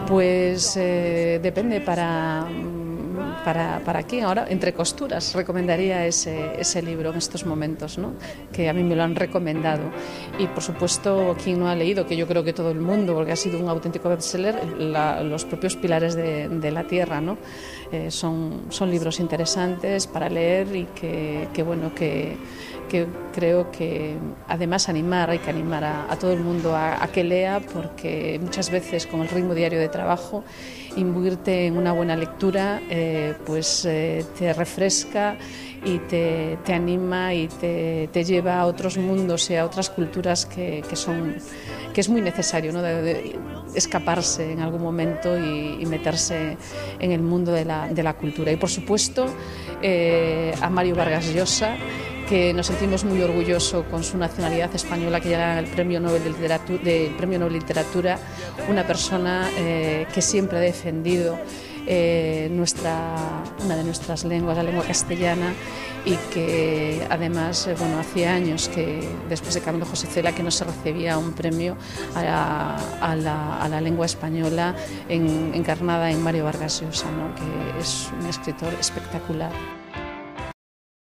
Pues depende para quién. Ahora, entre costuras, recomendaría ese libro en estos momentos, ¿no? Que a mí me lo han recomendado. Y por supuesto, quien no ha leído, que yo creo que todo el mundo, porque ha sido un auténtico bestseller, los propios Pilares de la Tierra, ¿no? Son libros interesantes para leer y que creo que además hay que animar a todo el mundo a que lea, porque muchas veces con el ritmo diario de trabajo imbuirte en una buena lectura te refresca y te anima y te lleva a otros mundos y a otras culturas que es muy necesario, ¿no? de escaparse en algún momento y meterse en el mundo de la cultura. Y por supuesto a Mario Vargas Llosa, que nos sentimos muy orgullosos con su nacionalidad española, que llega al Premio Nobel de Literatura, una persona que siempre ha defendido una de nuestras lenguas, la lengua castellana, y que además, hacía años que después de Camilo José Cela que no se recibía un premio a la lengua española encarnada en Mario Vargas Llosa, ¿no? Que es un escritor espectacular.